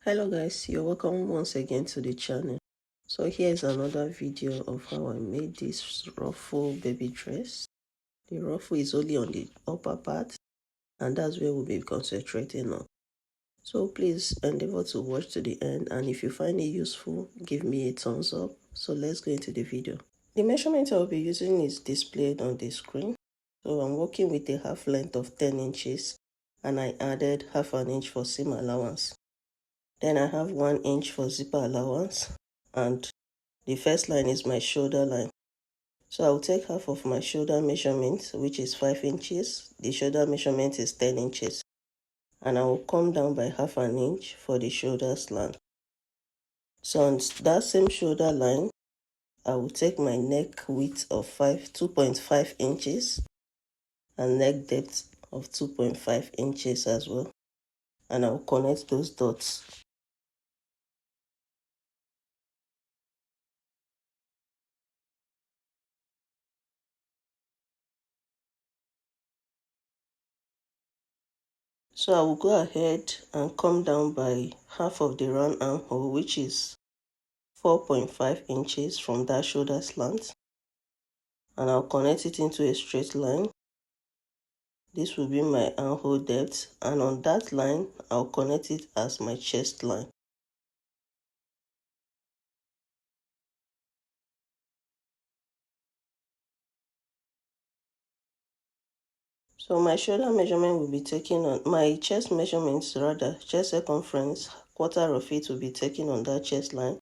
Hello guys, you're welcome once again to the channel. So here's another video of how I made this ruffle baby dress. The ruffle is only on the upper part and that's where we'll be concentrating on. So please endeavor to watch to the end, and if you find it useful, give me a thumbs up. So let's go into the video. The measurement I'll be using is displayed on the screen. So I'm working with a half length of 10 inches and I added half an inch for seam allowance. Then I have 1 inch for zipper allowance, and the first line is my shoulder line. So I'll take half of my shoulder measurement, which is 5 inches. The shoulder measurement is 10 inches. And I will come down by half an inch for the shoulder slant. So on that same shoulder line, I will take my neck width of 2.5 inches and neck depth of 2.5 inches as well. And I will connect those dots. So I will go ahead and come down by half of the round armhole, which is 4.5 inches from that shoulder slant, and I'll connect it into a straight line. This will be my armhole depth, and on that line I'll connect it as my chest line. So my shoulder measurement will be taken on my chest measurements, rather chest circumference, quarter of it will be taken on that chest line,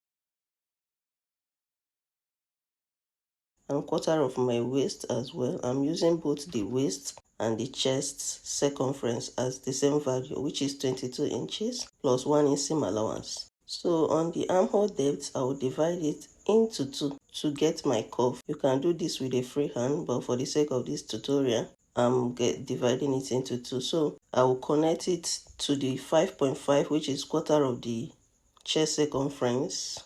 and quarter of my waist as well. I'm using both the waist and the chest circumference as the same value, which is 22 inches plus 1 inch seam allowance. So on the armhole depth, I will divide it into 2 to get my curve. You can do this with a free hand, but for the sake of this tutorial, I'm dividing it into 2. So I will connect it to the 5.5, which is quarter of the chest circumference.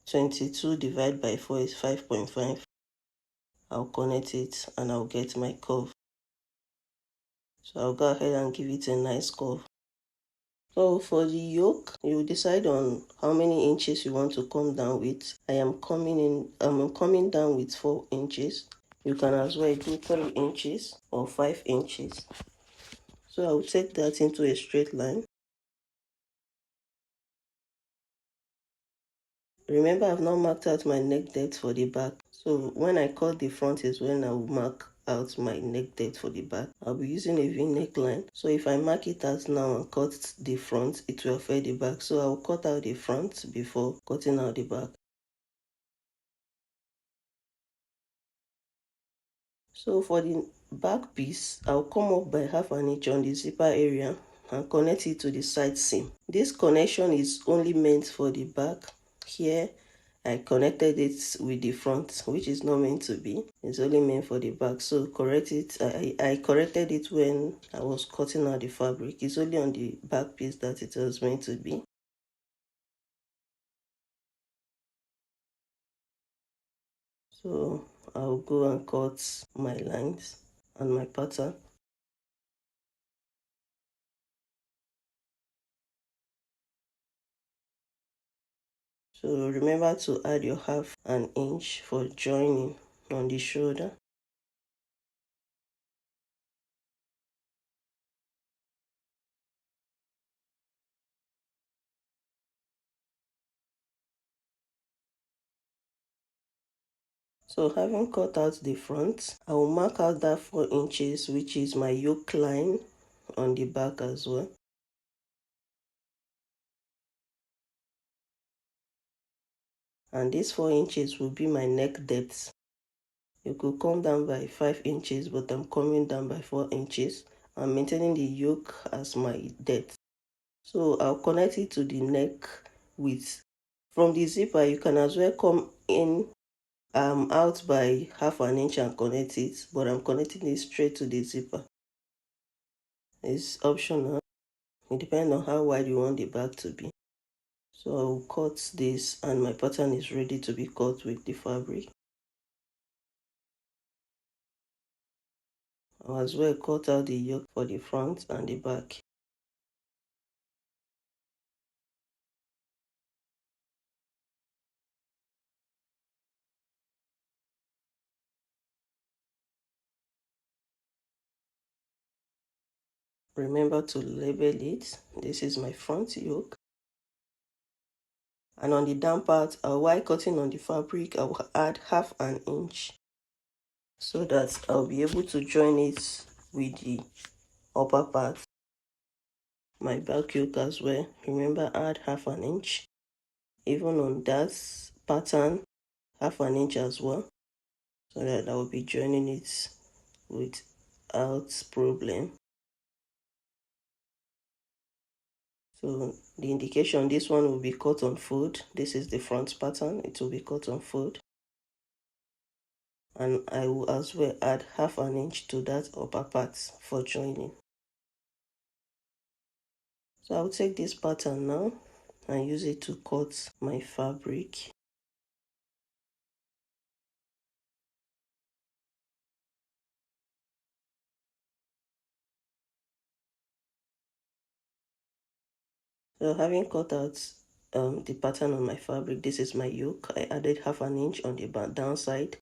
(22 divided by 4 is 5.5. I'll connect it and I'll get my curve. So I'll go ahead and give it a nice curve. So for the yoke, you decide on how many inches you want to come down with. I'm coming down with 4 inches. You can as well do 3 inches or 5 inches. So I'll take that into a straight line. Remember, I've not marked out my neck depth for the back. So when I cut the front is when I will mark out my neck depth for the back. I'll be using a V neckline. So if I mark it out now and cut the front, it will affect the back. So I'll cut out the front before cutting out the back. So for the back piece, I'll come up by half an inch on the zipper area and connect it to the side seam. This connection is only meant for the back. Here I connected it with the front, which is not meant to be. It's only meant for the back. So correct it. I corrected it when I was cutting out the fabric. It's only on the back piece that it was meant to be. So I'll go and cut my lines and my pattern. So remember to add your half an inch for joining on the shoulder. So having cut out the front, I will mark out that 4 inches, which is my yoke line on the back as well. And this 4 inches will be my neck depth. You could come down by 5 inches, but I'm coming down by 4 inches. I'm maintaining the yoke as my depth. So I'll connect it to the neck width. From the zipper, you can as well come in out by half an inch and connect it, but I'm connecting it straight to the zipper. It's optional. It depends on how wide you want the bag to be. So I'll cut this and my pattern is ready to be cut with the fabric. I'll as well cut out the yoke for the front and the back. Remember to label it. This is my front yoke. And on the down part, while cutting on the fabric, I will add 1/2 inch so that I'll be able to join it with the upper part. My back yoke as well. Remember, add 1/2 inch. Even on that pattern, 1/2 inch as well, so that I will be joining it without problem. So the indication, this one will be cut on fold. This is the front pattern, it will be cut on fold. And I will as well add 1/2 inch to that upper part for joining. So I'll take this pattern now and use it to cut my fabric. So having cut out the pattern on my fabric, this is my yoke. I added 1/2 inch on the downside,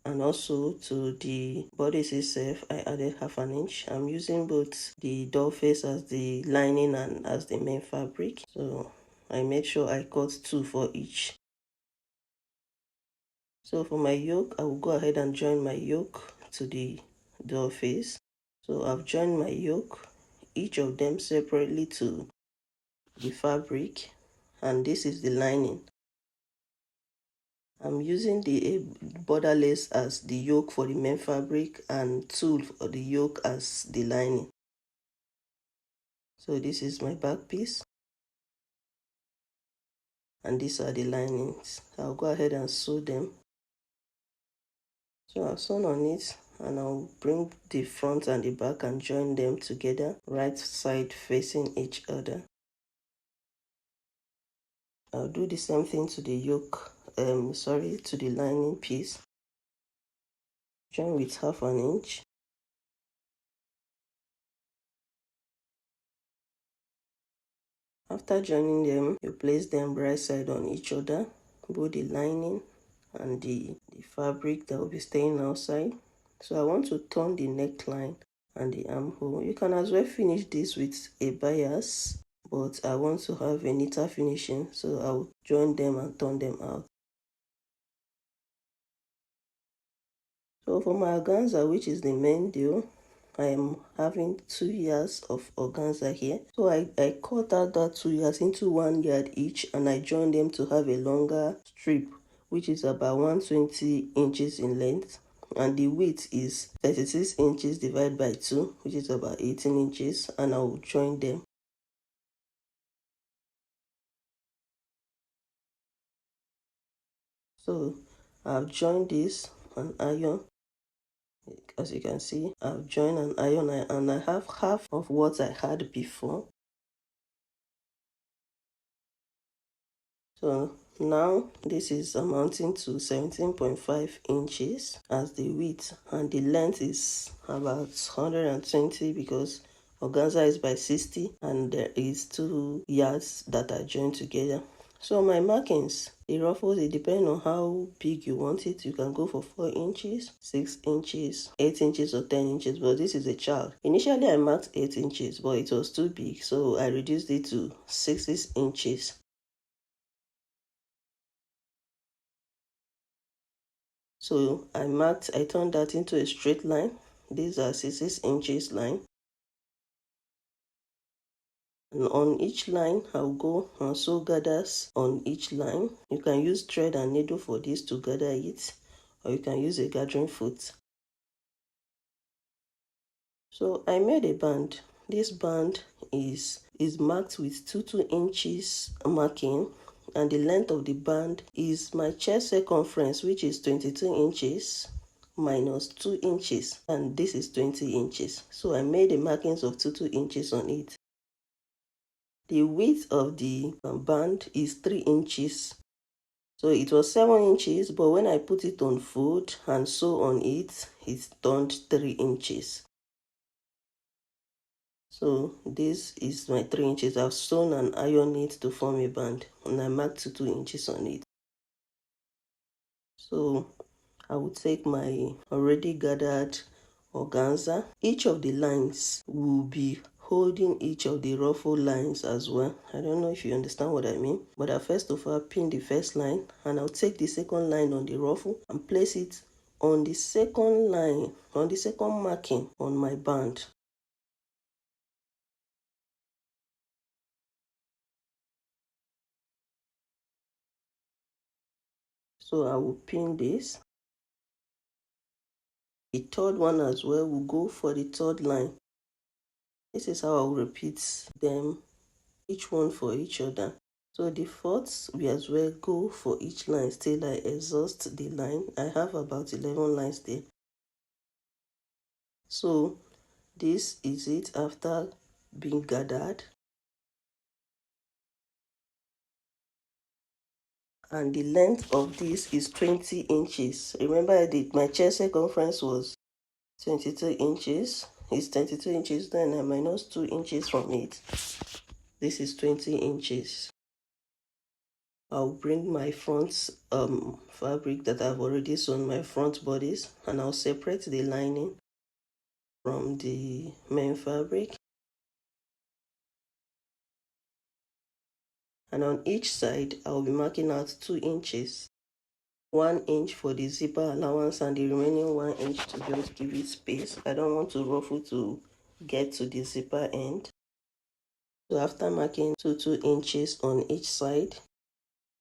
and also to the bodice itself I added 1/2 inch. I'm using both the doll face as the lining and as the main fabric, so I made sure I cut 2 for each. So for my yoke, I will go ahead and join my yoke to the doll face. So I've joined my yoke, each of them separately, to the fabric, and this is the lining. I'm using the borderless as the yoke for the main fabric and tulle for the yoke as the lining. So this is my back piece, and these are the linings. I'll go ahead and sew them. So I've sewn on it, and I'll bring the front and the back and join them together, right side facing each other. I'll do the same thing to the yoke, to the lining piece. Join with 1/2 inch. After joining them, you place them right side on each other, both the lining and the fabric that will be staying outside. So I want to turn the neckline and the armhole. You can as well finish this with a bias, but I want to have a neater finishing, so I'll join them and turn them out. So for my organza, which is the main deal, I am having 2 yards of organza here. So I cut out that 2 yards into 1 yard each, and I joined them to have a longer strip, which is about 120 inches in length, and the width is 36 inches divided by 2, which is about 18 inches, and I will join them. So I've joined this on iron. As you can see, I've joined an iron, and I have half of what I had before. So now this is amounting to 17.5 inches as the width, and the length is about 120 because organza is by 60 and there is 2 yards that are joined together. So my markings, the ruffles, it depends on how big you want it. You can go for 4 inches, 6 inches, 8 inches or 10 inches, but this is a child. Initially I marked 8 inches, but it was too big, so I reduced it to 6 inches. So I turned that into a straight line. These are 6 inches line. And on each line, I'll go and sew gathers on each line. You can use thread and needle for this to gather it, or you can use a gathering foot. So I made a band. This band is marked with 2 inches marking, and the length of the band is my chest circumference, which is 22 inches minus 2 inches, and this is 20 inches. So I made the markings of 2 inches on it. The width of the band is 3 inches. So it was 7 inches, but when I put it on food and sew on it, it turned 3 inches. So this is my 3 inches. I've sewn and ironed it to form a band, and I marked 2 inches on it. So I will take my already gathered organza. Each of the lines will be holding each of the ruffle lines as well. I don't know if you understand what I mean, but I first of all pin the first line, and I'll take the second line on the ruffle and place it on the second line, on the second marking on my band. So I will pin this. The third one as well will go for the third line. This is how I'll repeat them, each one for each other. So the fourth we as well go for each line till I exhaust the line. I have about 11 lines there. So this is it after being gathered. And the length of this is 20 inches. Remember I did my chest circumference was 22 inches. It's 22 inches, then I minus 2 inches from it. This is 20 inches. I'll bring my front fabric that I've already sewn my front bodies, and I'll separate the lining from the main fabric. And on each side, I'll be marking out 2 inches. 1 inch for the zipper allowance and the remaining 1 inch to just give it space. I don't want to ruffle to get to the zipper end. So after marking 2 inches on each side,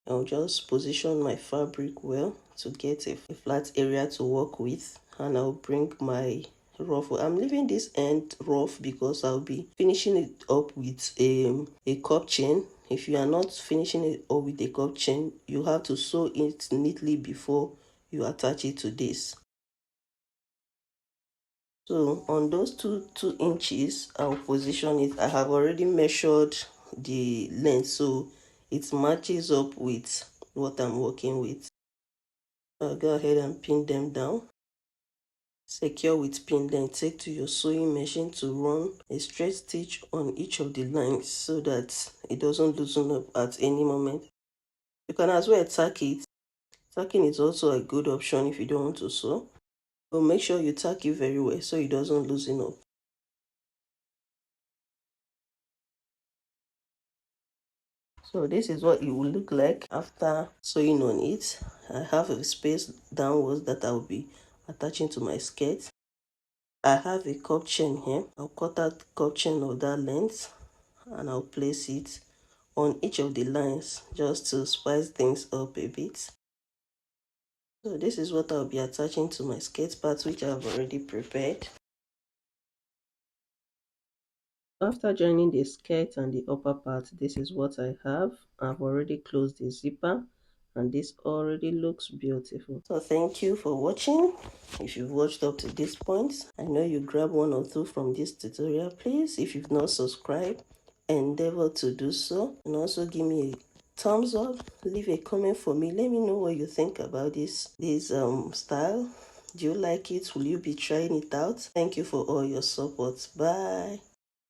I'll just position my fabric well to get a flat area to work with, and I'll bring my ruffle. I'm leaving this end rough because I'll be finishing it up with a cup chain. If you are not finishing it up with a cup chain, you have to sew it neatly before you attach it to this. So on those two inches, I'll position it. I have already measured the length, so it matches up with what I'm working with. I'll go ahead and pin them down. Secure with pin, then take to your sewing machine to run a straight stitch on each of the lines so that it doesn't loosen up at any moment. You can as well tack it. Tacking is also a good option if you don't want to sew, but make sure you tack it very well so it doesn't loosen up. So this is what it will look like after sewing on it. I have a space downwards that I will be attaching to my skirt. I have a cup chain here. I'll cut out the cup chain of that length and I'll place it on each of the lines just to spice things up a bit. So this is what I'll be attaching to my skirt part, which I've already prepared. After joining the skirt and the upper part, this is what I have. I've already closed the zipper and this already looks beautiful. So thank you for watching. If you've watched up to this point, I know you grab 1 or 2 from this tutorial. Please, if you've not subscribed, endeavor to do so, and also give me a thumbs up. Leave a comment for me. Let me know what you think about this style. Do you like it? Will you be trying it out? Thank you for all your support. Bye.